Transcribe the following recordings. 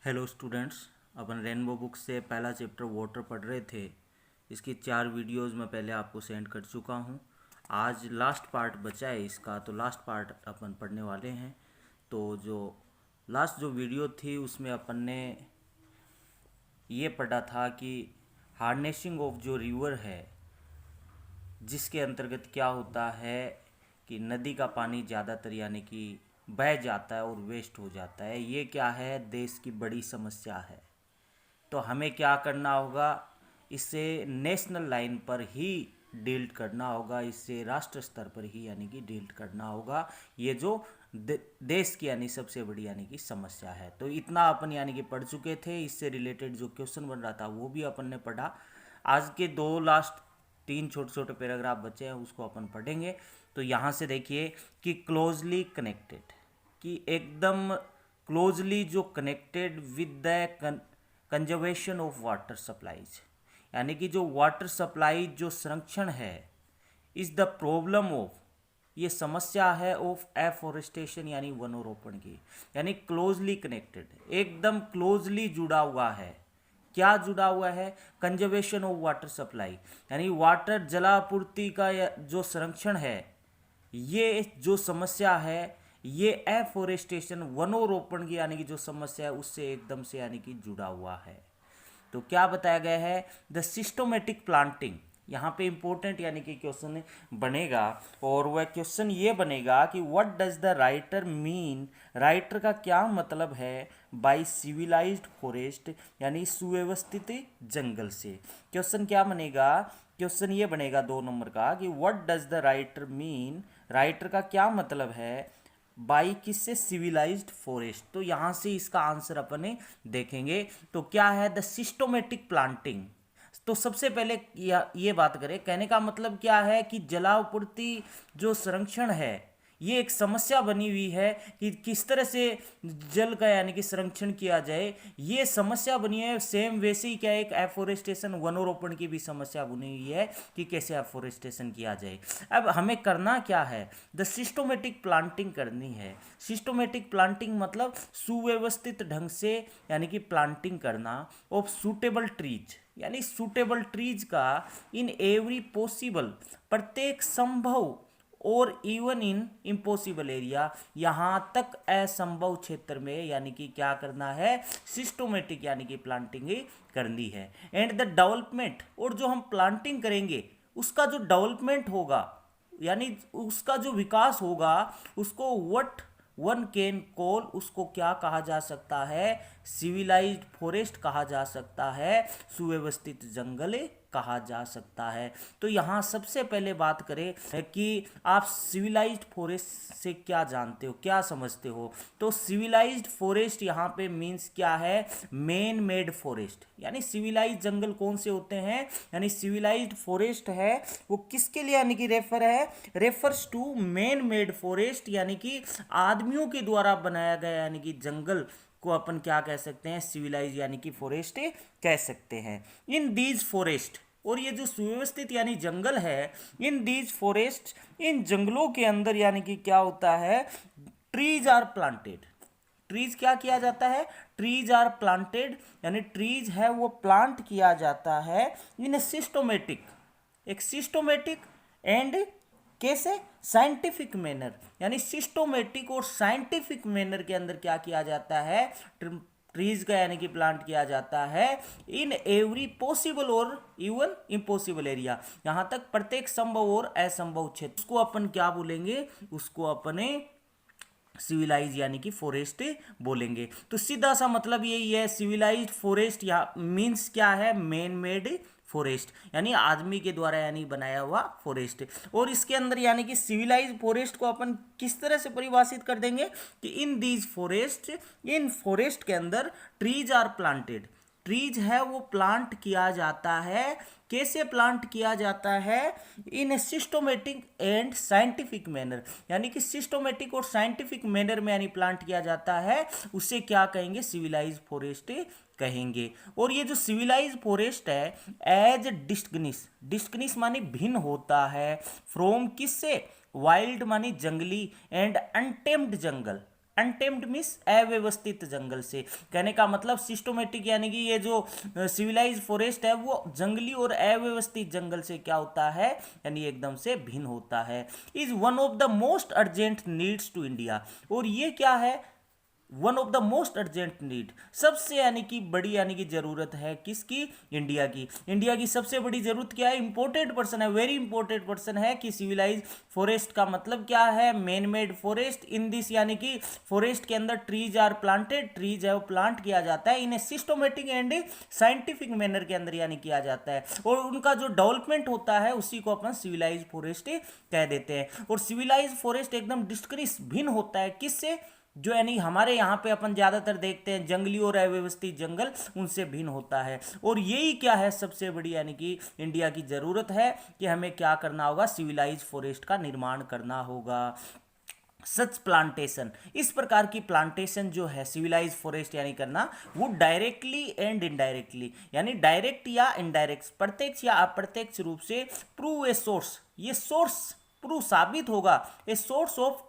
Hello students, अपन rainbow book से पहला chapter water पढ़ रहे थे। इसकी 4 वीडियोस मैं पहले आपको सेंड कर चुका हूँ। आज लास्ट पार्ट बचा है इसका, तो लास्ट पार्ट अपन पढ़ने वाले हैं। तो जो वीडियो थी उसमें अपन ने ये पढ़ा था कि हार्नेसिंग ऑफ जो रिवर है, जिसके अंतर्गत क्या होता है कि नदी का पानी ज़्यादातर यानी कि बह जाता है और वेस्ट हो जाता है। ये क्या है, देश की बड़ी समस्या है। तो हमें क्या करना होगा, इससे नेशनल लाइन पर ही डील करना होगा, इससे राष्ट्र स्तर पर ही यानी कि डील करना होगा। ये जो देश की यानी सबसे बड़ी यानी कि समस्या है। तो इतना अपन यानी कि पढ़ चुके थे। इससे रिलेटेड जो क्वेश्चन बन रहा था वो भी अपन ने पढ़ा। आज के दो लास्ट 3 छोटे छोटे पैराग्राफ बचे हैं, उसको अपन पढ़ेंगे। तो यहाँ से देखिए कि क्लोजली कनेक्टेड, कि एकदम क्लोजली जो connected with the conservation of water supplies, यानी कि जो वाटर सप्लाई जो संरक्षण है, इज द प्रॉब्लम ऑफ, ये समस्या है ऑफ एफोरेस्टेशन यानी वनोरोपण की। यानी क्लोजली कनेक्टेड, एकदम क्लोजली जुड़ा हुआ है। क्या जुड़ा हुआ है? कंजर्वेशन ऑफ वाटर सप्लाई, यानी वाटर जलापूर्ति का जो संरक्षण है, ये जो समस्या है, ये एफोरेस्टेशन वनोरोपण की यानी कि जो समस्या है उससे एकदम से यानी कि जुड़ा हुआ है। तो क्या बताया गया है? The systematic planting. यहाँ पे इंपॉर्टेंट यानी कि क्वेश्चन बनेगा, और वह क्वेश्चन ये बनेगा कि what does the writer mean, writer का क्या मतलब है बाय सिविलाइज्ड फॉरेस्ट, यानी सुव्यवस्थित जंगल से। क्वेश्चन क्या बनेगा? क्वेश्चन ये बनेगा 2 नंबर का कि what does the writer mean, writer का क्या मतलब है बाई किससे? Civilised forest. तो यहाँ से इसका आंसर अपने देखेंगे। तो क्या है? The systematic planting. तो सबसे पहले ये बात करें, कहने का मतलब क्या है कि जलापूर्ति जो संरक्षण है, ये एक समस्या बनी हुई है कि किस तरह से जल का यानी कि संरक्षण किया जाए। ये समस्या बनी है। सेम वैसे ही क्या एक एफोरेस्टेशन वनोरोपण की भी समस्या बनी हुई है कि कैसे एफोरेस्टेशन किया जाए। अब हमें करना क्या है? द सिस्टोमेटिक प्लांटिंग करनी है। सिस्टोमेटिक प्लांटिंग मतलब सुव्यवस्थित ढंग से यानी कि प्लांटिंग करना ऑफ सूटेबल ट्रीज, यानी सूटेबल ट्रीज का इन एवरी पॉसिबल, प्रत्येक संभव, और इवन इन इम्पॉसिबल एरिया, यहाँ तक असंभव क्षेत्र में यानी कि क्या करना है? सिस्टोमेटिक यानी कि प्लांटिंग करनी है। एंड द डेवलपमेंट, और जो हम प्लांटिंग करेंगे उसका जो डेवलपमेंट होगा यानी उसका जो विकास होगा, उसको व्हाट वन कैन कॉल, उसको क्या कहा जा सकता है? सिविलाइज्ड फॉरेस्ट कहा जा सकता है, सुव्यवस्थित जंगल कहा जा सकता है। तो यहाँ सबसे पहले बात करें कि आप सिविलाइज्ड फॉरेस्ट से क्या जानते हो, क्या समझते हो। तो सिविलाइज्ड फॉरेस्ट यहाँ पे मीन्स क्या है? Man made forest. यानी सिविलाइज्ड जंगल कौन से होते हैं, यानी सिविलाइज्ड फॉरेस्ट है वो किसके लिए यानी कि रेफर है? Refers to man made forest, यानी कि आदमियों के द्वारा बनाया गया यानी कि जंगल को अपन क्या कह सकते हैं? सिविलाइज यानी कि फॉरेस्ट कह सकते हैं। इन दीज फॉरेस्ट, और ये जो सुव्यवस्थित यानी जंगल है, इन दीज फॉरेस्ट, इन जंगलों के अंदर यानी कि क्या होता है? Trees are planted. ट्रीज क्या किया जाता है? ट्रीज आर प्लांटेड, यानी ट्रीज है वो प्लांट किया जाता है इन सिस्टोमेटिक, एक सिस्टोमेटिक एंड कैसे? साइंटिफिक मैनर, यानी सिस्टोमेटिक और साइंटिफिक मैनर के अंदर क्या किया जाता है? ट्रीज का यानी कि प्लांट किया जाता है इन एवरी पॉसिबल और इवन इम्पॉसिबल एरिया, यहां तक प्रत्येक संभव और असंभव क्षेत्र। उसको अपन क्या बोलेंगे? उसको अपने सिविलाइज यानी कि फॉरेस्ट बोलेंगे। तो सीधा सा मतलब यही है, सिविलाइज्ड फॉरेस्ट या मीन्स क्या है? मैन मेड फॉरेस्ट, यानी आदमी के द्वारा यानी बनाया हुआ फॉरेस्ट। और इसके अंदर यानी कि सिविलाइज्ड फॉरेस्ट को अपन किस तरह से परिभाषित कर देंगे कि in these forest, in forest के अंदर ट्रीज आर प्लांटेड, ट्रीज है वो प्लांट किया जाता है। कैसे प्लांट किया जाता है? इन ए सिस्टोमेटिक एंड साइंटिफिक मैनर, यानी कि सिस्टोमेटिक और साइंटिफिक मैनर में यानी प्लांट किया जाता है, उसे क्या कहेंगे? सिविलाइज फॉरेस्ट कहेंगे। और ये जो सिविलाइज फॉरेस्ट है, एज डिस्टिंग्विश, डिस्टिंग्विश मानी भिन्न होता है, फ्रॉम किससे? वाइल्ड मानी जंगली, and untamed jungle, untamed means अव्यवस्थित जंगल से। कहने का मतलब सिस्टोमेटिक यानी कि ये जो सिविलाइज फॉरेस्ट है वो जंगली और अव्यवस्थित जंगल से क्या होता है, यानी एकदम से भिन्न होता है। Is one of the most urgent needs to India, और ये क्या है, one of the most urgent need, सबसे यानी कि बड़ी यानी कि जरूरत है किसकी, इंडिया की। इंडिया की सबसे बड़ी जरूरत क्या है, इंपॉर्टेंट पर्सन है, वेरी इंपॉर्टेंट पर्सन है कि सिविलाइज फॉरेस्ट का मतलब क्या है, man made forest in this, यानी कि फॉरेस्ट के अंदर ट्रीज आर प्लांटेड, ट्रीज है वो प्लांट किया जाता है इन ए सिस्टोमेटिक एंड साइंटिफिक मैनर के अंदर यानी किया जाता है, और उनका जो डेवलपमेंट होता है उसी को अपन सिविलाइज फॉरेस्ट कह देते हैं। और सिविलाइज फॉरेस्ट एकदम डिस्क्रीस भिन्न होता है किससे, जो यानी हमारे यहाँ पे अपन ज्यादातर देखते हैं जंगली और अव्यवस्थित जंगल, उनसे भिन्न होता है। और यही क्या है सबसे बड़ी यानी कि इंडिया की जरूरत है कि हमें क्या करना होगा, सिविलाइज फॉरेस्ट का निर्माण करना होगा। सच प्लांटेशन, इस प्रकार की प्लांटेशन जो है सिविलाइज फॉरेस्ट यानी करना, वो डायरेक्टली एंड इनडायरेक्टली, यानी डायरेक्ट या इनडायरेक्ट, प्रत्यक्ष या अप्रत्यक्ष रूप से प्रूव ए सोर्स, ये सोर्स प्रूव साबित होगा, a source of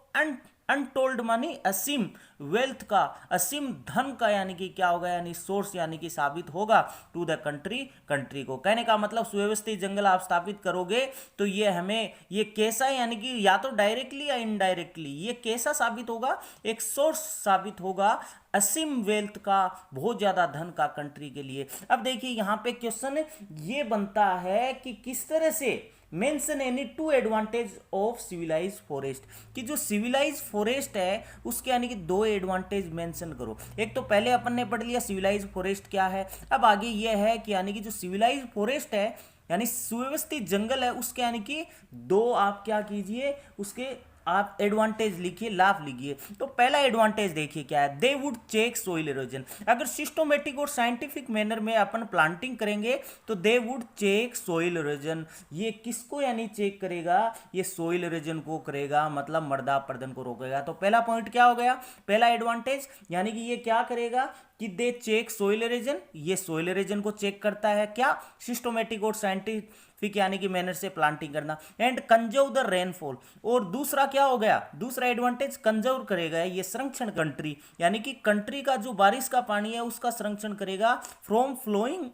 untold money, असीम वेल्थ का, असीम धन का, यानी कि क्या होगा, यानी सोर्स यानी कि साबित होगा टू द कंट्री को। कहने का मतलब सुव्यवस्थित जंगल आप स्थापित करोगे तो ये हमें ये कैसा यानी कि या तो डायरेक्टली या इनडायरेक्टली ये कैसा साबित होगा, एक सोर्स साबित होगा असीम वेल्थ का, बहुत ज्यादा धन का कंट्री के लिए। अब देखिए यहाँ पे क्वेश्चन ये बनता है कि किस तरह से mention any two advantage of civilise forest, कि जो सिविलाइज फॉरेस्ट है उसके यानी कि दो एडवांटेज मेंशन करो। एक तो पहले अपन ने पढ़ लिया सिविलाइज फॉरेस्ट क्या है, अब आगे ये है कि यानी कि जो सिविलाइज फॉरेस्ट है यानी सुव्यवस्थित जंगल है उसके यानी कि दो आप क्या कीजिए, उसके आप एडवांटेज लिखिए, लाभ लिखिए। तो पहला एडवांटेज देखिए क्या है, they would check soil erosion, अगर सिस्टोमेटिक और साइंटिफिक मैनर में अपन प्लांटिंग करेंगे तो they would check soil erosion, ये किसको यानी चेक करेगा, ये सोइल इरोजन को करेगा, मतलब मृदा अपरदन को रोकेगा। तो पहला पॉइंट क्या हो गया, पहला एडवांटेज, यानी कि ये क्या करेगा कि दे चेक सोइल इरोजन, ये सोइल इरोजन को चेक करता है क्या, सिस्टोमेटिक और साइंटिफिक यानी कि मैनर से प्लांटिंग करना, एंड कंजर्व द रेनफॉल, और दूसरा क्या हो गया, दूसरा एडवांटेज कंजर्व करेगा, ये संरक्षण कंट्री, यानी कि कंट्री का जो बारिश का पानी है उसका संरक्षण करेगा, from flowing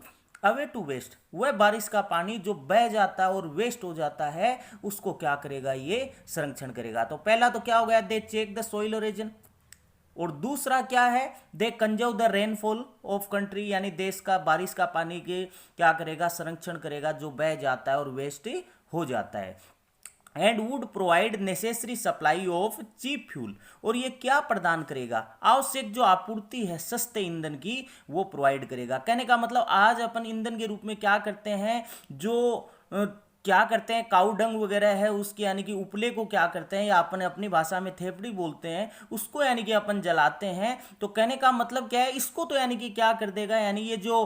away to waste, वह बारिश का पानी जो बह जाता है और वेस्ट हो जाता है उसको क्या करेगा, ये संरक्षण करेगा। तो पहला तो क्या हो गया, they check the soil origin, और दूसरा क्या है, they conserve the rainfall of country, यानी देश का बारिश का पानी के क्या करेगा, संरक्षण करेगा जो बह जाता है और वेस्ट हो जाता है। And would provide necessary supply of cheap fuel, और ये क्या प्रदान करेगा, आवश्यक जो आपूर्ति है सस्ते ईंधन की वो प्रोवाइड करेगा। कहने का मतलब आज अपन ईंधन के रूप में क्या करते हैं, जो क्या करते हैं, काऊ डंग वगैरह है उसकी यानी कि उपले को क्या करते हैं, या अपन अपनी भाषा में थेपड़ी बोलते हैं, उसको यानी कि अपन जलाते हैं। तो कहने का मतलब क्या है, इसको तो यानी कि क्या कर देगा, यानी ये जो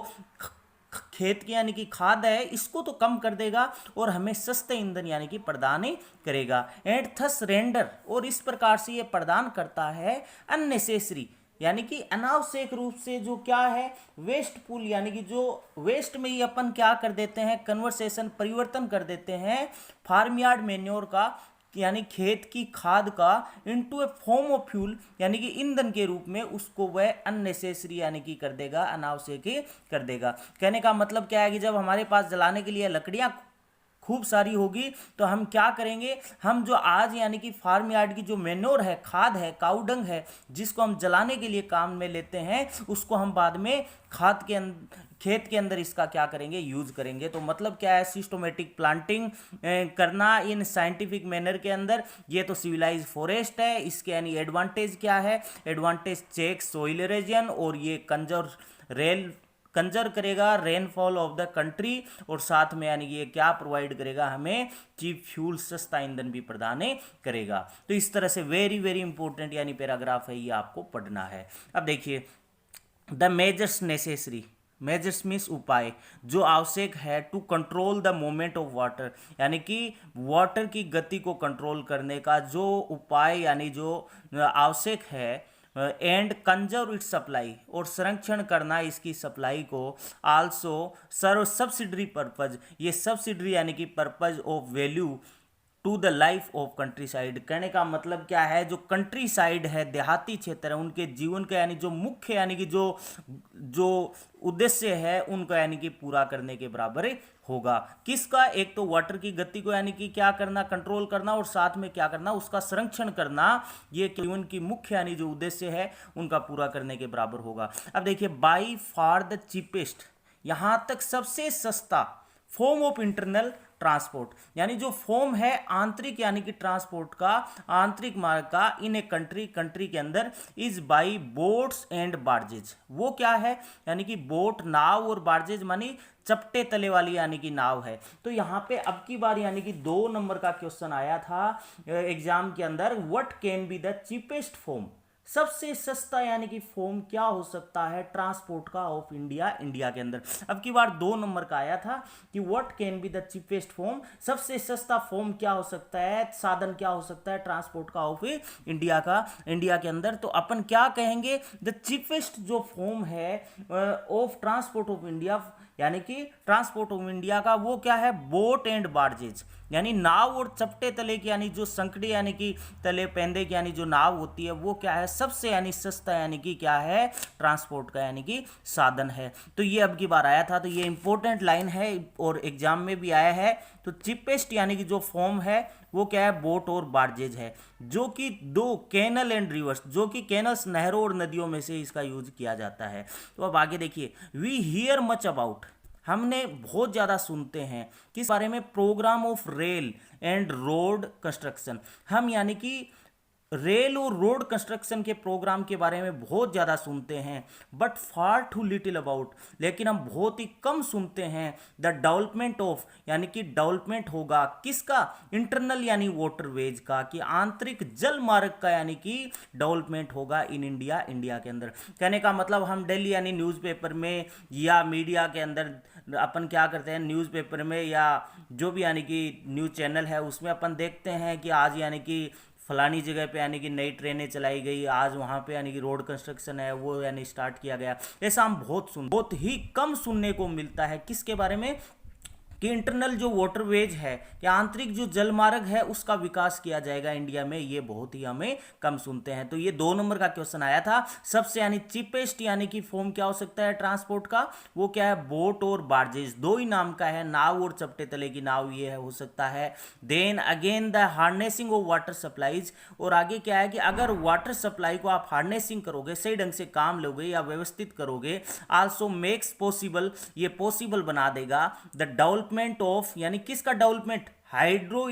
खेत की यानी कि खाद है इसको तो कम कर देगा और हमें सस्ते ईंधन यानी कि प्रदान करेगा। एंड थस रेंडर, और इस प्रकार से ये प्रदान करता है अननेसेसरी, यानी कि अनावश्यक रूप से जो क्या है, वेस्ट पुल, यानी कि जो वेस्ट में ही अपन क्या कर देते हैं, कन्वर्सेशन परिवर्तन कर देते हैं फार्मयार्ड मेन्योर का, यानी खेत की खाद का, into A form of fuel, यानी कि ईंधन के रूप में, उसको वह अननेसेसरी यानी कि कर देगा, अनावश्यक कर देगा। कहने का मतलब क्या है कि जब हमारे पास जलाने के लिए लकड़ियां खूब सारी होगी तो हम क्या करेंगे, हम जो आज यानी कि फार्म यार्ड की जो मेन्योर है, खाद है, काउडंग है, जिसको हम जलाने के लिए काम में लेते हैं, उसको हम बाद में खाद के खेत के अंदर इसका क्या करेंगे, यूज करेंगे। तो मतलब क्या है, सिस्टोमेटिक प्लांटिंग करना इन साइंटिफिक मैनर के अंदर, ये तो सिविलाइज फॉरेस्ट है। इसके यानी एडवांटेज क्या है, एडवांटेज चेक सोइल इरोजन, और ये कंजर्व करेगा रेनफॉल ऑफ द कंट्री, और साथ में यानी कि ये क्या प्रोवाइड करेगा, हमें चीप फ्यूल, सस्ता ईंधन भी प्रदान करेगा। तो इस तरह से वेरी वेरी इंपॉर्टेंट यानी पैराग्राफ है, ये आपको पढ़ना है। अब देखिए the measures necessary, measures means उपाय, जो आवश्यक है to control the movement of water, यानी कि वाटर की गति को कंट्रोल करने का जो उपाय यानी जो आवश्यक है, एंड कंजर्व इट्स सप्लाई, और संरक्षण करना इसकी सप्लाई को, आल्सो सर्व सब्सिडरी पर्पज, ये सब्सिडरी यानी कि purpose of value to the life of countryside. कहने का मतलब क्या है, जो कंट्री साइड है, देहाती क्षेत्र है, उनके जीवन का यानी जो मुख्य यानी कि जो जो उद्देश्य है उनको यानी कि पूरा करने के बराबर होगा। किसका, एक तो वाटर की गति को यानी कि क्या करना, कंट्रोल करना, और साथ में क्या करना, उसका संरक्षण करना, ये जीवन की मुख्य यानी जो उद्देश्य है उनका पूरा करने के बराबर होगा। अब देखिए, बाई फार द चीपेस्ट, यहां तक सबसे सस्ता फॉर्म ऑफ इंटरनल ट्रांसपोर्ट, यानी जो फॉर्म है आंतरिक यानी कि ट्रांसपोर्ट का, आंतरिक मार्ग का इन ए कंट्री के अंदर, इज बाई बोट्स एंड बार्जेज। वो क्या है, यानी कि बोट नाव, और बार्जेज मानी चपटे तले वाली यानी कि नाव है। तो यहां पे अब की बार यानी कि 2 नंबर का क्वेश्चन आया था एग्जाम के अंदर, what can be the cheapest form, सबसे सस्ता यानी कि फॉर्म क्या हो सकता है ट्रांसपोर्ट का ऑफ इंडिया, इंडिया के अंदर। अब की बार 2 नंबर का आया था कि what can be the cheapest form, सबसे सस्ता फॉर्म क्या हो सकता है, साधन क्या हो सकता है ट्रांसपोर्ट का ऑफ इंडिया का, इंडिया के अंदर। तो अपन क्या कहेंगे, द चीपेस्ट जो फॉर्म है ऑफ ट्रांसपोर्ट ऑफ इंडिया, यानी कि ट्रांसपोर्ट ऑफ इंडिया का, वो क्या है, बोट एंड बार्जेज, यानी नाव और चपटे तले की, यानी जो संकड़े यानी कि तले पेंदे की यानी जो नाव होती है, वो क्या है, सबसे यानी सस्ता यानी कि क्या है, ट्रांसपोर्ट का यानी कि साधन है। तो ये अब की बार आया था, तो ये इंपॉर्टेंट लाइन है और एग्जाम में भी आया है। तो चीपेस्ट यानी कि जो फॉर्म है वो क्या है, बोट और बार्जेज है, जो कि 2 कैनल एंड रिवर्स, जो कि कैनल्स, नहरों और नदियों में से इसका यूज किया जाता है। तो अब आगे देखिए, वी हियर मच अबाउट, हमने बहुत ज़्यादा सुनते हैं किस बारे में, program of rail and road construction. हम यानी कि रेल और रोड कंस्ट्रक्शन के प्रोग्राम के बारे में बहुत ज़्यादा सुनते हैं, but far too little about, लेकिन हम बहुत ही कम सुनते हैं द डेवलपमेंट ऑफ, यानी कि डेवलपमेंट होगा किसका, इंटरनल यानी वाटरवेज का, कि आंतरिक जल मार्ग का यानी कि डेवलपमेंट होगा इन इंडिया, इंडिया के अंदर। कहने का मतलब हम डेली यानी न्यूज़पेपर में या मीडिया के अंदर अपन क्या करते हैं, न्यूज़पेपर में या जो भी यानी कि न्यूज़ चैनल है उसमें अपन देखते हैं कि आज यानी कि फलानी जगह पे यानी कि नई ट्रेनें चलाई गई, आज वहाँ पे यानी कि रोड कंस्ट्रक्शन है वो यानी स्टार्ट किया गया। ऐसा हम बहुत ही कम सुनने को मिलता है किसके बारे में, कि इंटरनल जो वाटरवेज है, कि आंतरिक जो जलमार्ग है उसका विकास किया जाएगा इंडिया में, ये बहुत ही हमें कम सुनते हैं। तो ये 2 नंबर का क्वेश्चन आया था। सबसे यानी चीपेस्ट यानी कि फॉर्म क्या हो सकता है ट्रांसपोर्ट का, वो क्या है, बोट और बार्जेस, 2 ही नाम का है, नाव और चपटे तले की नाव, ये है हो सकता है। Then again the harnessing of water supplies, और आगे क्या है कि अगर वाटर सप्लाई को आप हार्नेसिंग करोगे, सही ढंग से काम लोगे या व्यवस्थित करोगे, आल्सो मेक्स पॉसिबल, ये पॉसिबल बना देगा द डेवलपमेंट ऑफ, यानी किसका डेवलपमेंट, हाइड्रो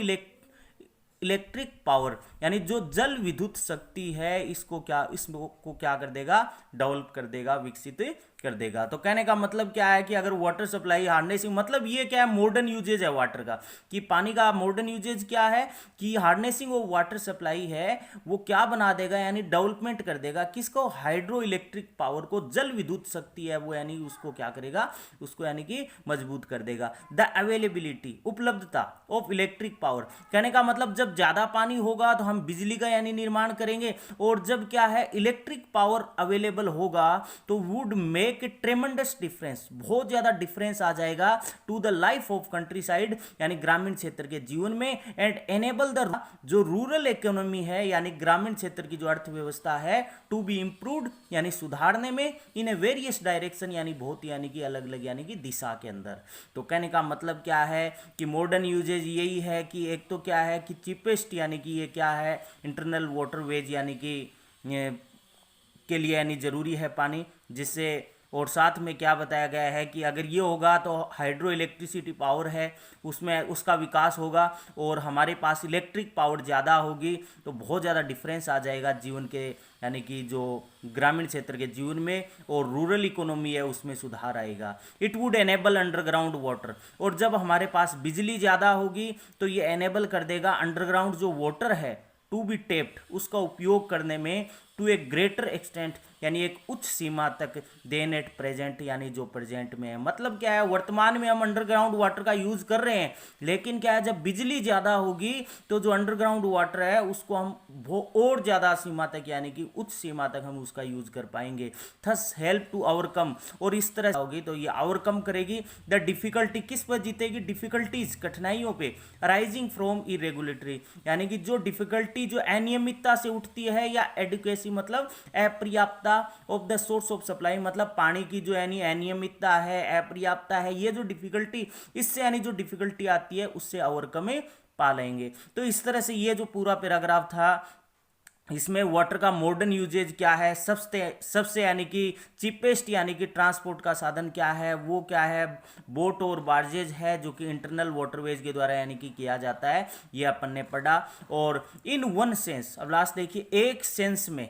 इलेक्ट्रिक पावर, यानी जो जल विद्युत शक्ति है इसको क्या कर देगा, डेवलप कर देगा, विकसित कर देगा। तो कहने का मतलब क्या है कि अगर वाटर सप्लाई हार्नेसिंग, मतलब ये क्या है, मॉडर्न यूजेज है वाटर का, कि पानी का मॉडर्न यूजेज क्या है, कि हार्नेसिंग ऑफ वाटर सप्लाई है वो क्या बना देगा, यानी डेवलपमेंट कर देगा किसको, हाइड्रो इलेक्ट्रिक पावर को, जल विद्युत शक्ति है वो यानी उसको क्या करेगा, उसको यानी कि मजबूत कर देगा। द अवेलेबिलिटी, उपलब्धता ऑफ इलेक्ट्रिक पावर, कहने का मतलब जब ज्यादा पानी होगा तो हम बिजली का यानी निर्माण करेंगे, और जब क्या है इलेक्ट्रिक पावर अवेलेबल होगा तो वुड मेक ट्रेमेंडस डिफरेंस, बहुत ज्यादा डिफरेंस आ जाएगा to the life of countryside, यानी ग्रामीण क्षेत्र के जीवन में, एंड एनेबल द जो रूरल इकोनॉमी है, यानी ग्रामीण क्षेत्र की जो अर्थव्यवस्था है, टू बी इंप्रूव्ड, यानी सुधारने में, इन ए वेरियस डायरेक्शन, यानी बहुत यानी कि अलग अलग यानी कि दिशा के अंदर। तो कहने का मतलब क्या है कि मॉडर्न यूजेज यही है कि एक तो क्या है कि चीपेस्ट, यानी कि ये क्या है, इंटरनल वाटरवेज यानी कि के लिए यानी जरूरी है पानी, जिससे, और साथ में क्या बताया गया है कि अगर ये होगा तो हाइड्रो इलेक्ट्रिसिटी पावर है उसमें उसका विकास होगा, और हमारे पास इलेक्ट्रिक पावर ज़्यादा होगी तो बहुत ज़्यादा डिफरेंस आ जाएगा जीवन के, यानी कि जो ग्रामीण क्षेत्र के जीवन में, और रूरल इकोनॉमी है उसमें सुधार आएगा। It would enable underground water, और जब हमारे पास बिजली ज़्यादा होगी तो ये एनेबल कर देगा अंडरग्राउंड जो वाटर है टू बी टेप्ड, उसका उपयोग करने में, टू ए ग्रेटर एक्सटेंट, यानी एक उच्च सीमा तक देन एट प्रेजेंट, यानी जो प्रेजेंट में है। मतलब क्या है, वर्तमान में हम अंडरग्राउंड वाटर का यूज कर रहे हैं, लेकिन क्या है, जब बिजली ज्यादा होगी तो जो अंडरग्राउंड वाटर है उसको हम और ज्यादा सीमा तक, यानी कि उच्च सीमा तक हम उसका यूज कर पाएंगे। थस हेल्प टू ओवरकम, और इस तरह होगी तो ये ओवरकम करेगी द डिफिकल्टी। किस पर जीतेगी? डिफिकल्टीज, कठिनाइयों पे, राइजिंग फ्रॉम इरेगुलेटरी, यानी कि जो डिफिकल्टी जो अनियमितता से उठती है, या एडुकेसी मतलब अपर्याप्तता of the source of supply, मतलब पानी की जो यानी अनियमितता है, अपर्याप्तता है, ये जो डिफिकल्टी, इससे यानी जो डिफिकल्टी आती है उससे ओवरकम पा लेंगे। तो इस तरह से ये जो पूरा पैराग्राफ था, इसमें वाटर का मॉडर्न यूजेज क्या है, सबसे यानी कि चीपेस्ट यानी कि ट्रांसपोर्ट का साधन क्या है, वो क्या है, बोट और बार्जेज है जो कि इंटरनल वाटरवेज के द्वारा यानी कि किया जाता है, ये अपन ने पढ़ा। और इन वन सेंस, अब लास्ट देखिए, एक सेंस में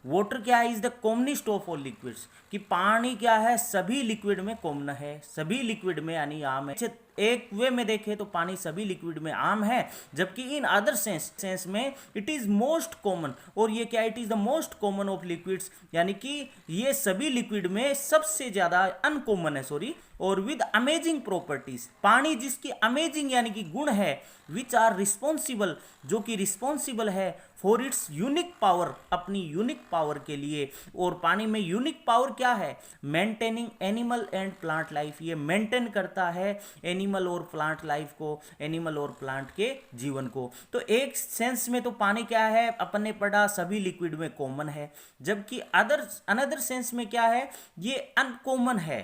वाटर क्या है, is the commonest of all liquids, कि पानी क्या है, सभी लिक्विड में कॉमन है, सभी लिक्विड में यानी आम है। एक वे में देखें तो पानी सभी लिक्विड में आम है, जबकि इन अदर सेंस में इट इज मोस्ट कॉमन, और ये क्या, it is the most common of liquids, यानी कि ये सभी लिक्विड में सबसे ज्यादा अनकॉमन है, सॉरी, और विद अमेजिंग प्रॉपर्टीज, पानी जिसकी अमेजिंग यानी कि गुण है, विच आर रिस्पॉन्सिबल, जो कि रिस्पॉन्सिबल है फॉर इट्स यूनिक पावर, अपनी यूनिक पावर के लिए। और पानी में यूनिक पावर क्या है, maintaining animal and plant life, ये मेंटेन करता है एनिमल और प्लांट लाइफ को, एनिमल और प्लांट के जीवन को। तो एक सेंस में तो पानी क्या है, अपन ने पढ़ा सभी लिक्विड में कॉमन है, जबकि अनदर सेंस में क्या है, ये अनकॉमन है,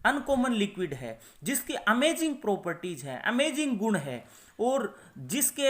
अनकॉमन लिक्विड है, जिसकी अमेजिंग प्रॉपर्टीज है, अमेजिंग गुण है, और जिसके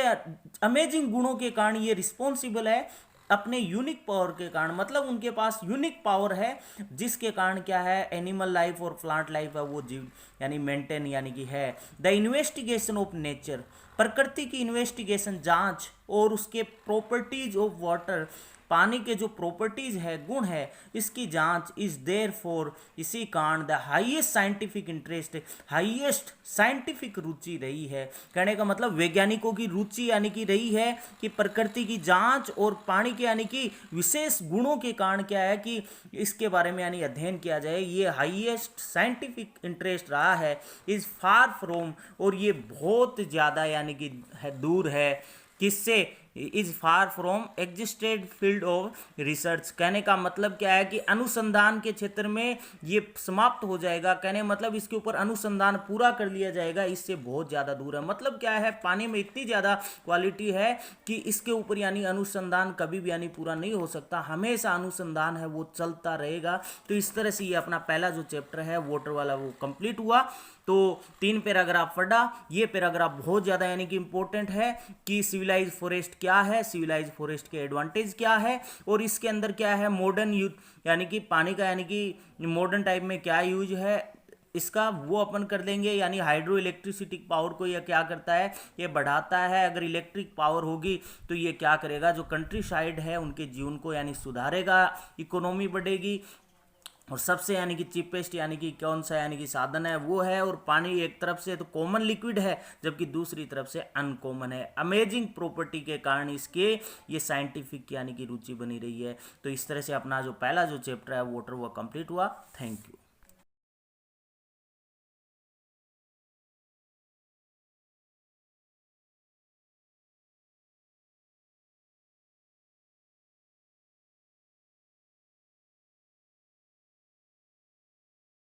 अमेजिंग गुणों के कारण ये रिस्पॉन्सिबल है अपने यूनिक पावर के कारण, मतलब उनके पास यूनिक पावर है, जिसके कारण क्या है, एनिमल लाइफ और प्लांट लाइफ है वो जीव यानी मेंटेन यानी कि है। द इन्वेस्टिगेशन ऑफ नेचर, प्रकृति की इन्वेस्टिगेशन, जांच, और उसके प्रॉपर्टीज ऑफ वाटर, पानी के जो प्रॉपर्टीज है, गुण है, इसकी जांच, इज देयर फॉर, इसी कारण the highest scientific interest, highest scientific रुचि रही है। कहने का मतलब वैज्ञानिकों की रुचि यानी कि रही है कि प्रकृति की जांच और पानी के यानी कि विशेष गुणों के कारण क्या है कि इसके बारे में यानी अध्ययन किया जाए, ये हाईएस्ट साइंटिफिक इंटरेस्ट रहा है। इज फार फ्रॉम, और ये बहुत ज़्यादा यानी कि दूर है, किससे, is far from existed field of research. कहने का मतलब क्या है कि अनुसंधान के क्षेत्र में ये समाप्त हो जाएगा, कहने मतलब इसके ऊपर अनुसंधान पूरा कर लिया जाएगा, इससे बहुत ज़्यादा दूर है। मतलब क्या है, पानी में इतनी ज़्यादा क्वालिटी है कि इसके ऊपर यानी अनुसंधान कभी भी यानी पूरा नहीं हो सकता, हमेशा अनुसंधान है वो चलता रहेगा। तो इस तरह से ये अपना पहला जो चैप्टर है वाटर वाला वो कंप्लीट हुआ। तो 3 पैराग्राफ पढ़ा, ये पैराग्राफ बहुत ज़्यादा यानी कि इंपॉर्टेंट है कि सिविलाइज फॉरेस्ट क्या है, सिविलाइज फॉरेस्ट के एडवांटेज क्या है, और इसके अंदर क्या है मॉडर्न यूज यानी कि पानी का यानी कि मॉडर्न टाइप में क्या यूज है इसका, वो अपन कर देंगे। यानी हाइड्रो इलेक्ट्रिसिटी पावर को ये क्या करता है, ये बढ़ाता है। अगर इलेक्ट्रिक पावर होगी तो ये क्या करेगा, जो कंट्री साइड है उनके जीवन को यानी सुधारेगा, इकोनॉमी बढ़ेगी। और सबसे यानी कि चीपेस्ट यानी कि कौन सा यानी कि साधन है वो है, और पानी एक तरफ से तो कॉमन लिक्विड है जबकि दूसरी तरफ से अनकॉमन है। अमेजिंग प्रॉपर्टी के कारण इसके ये साइंटिफिक यानी कि रुचि बनी रही है। तो इस तरह से अपना जो पहला जो चैप्टर है वाटर वो कंप्लीट हुआ। Thank you.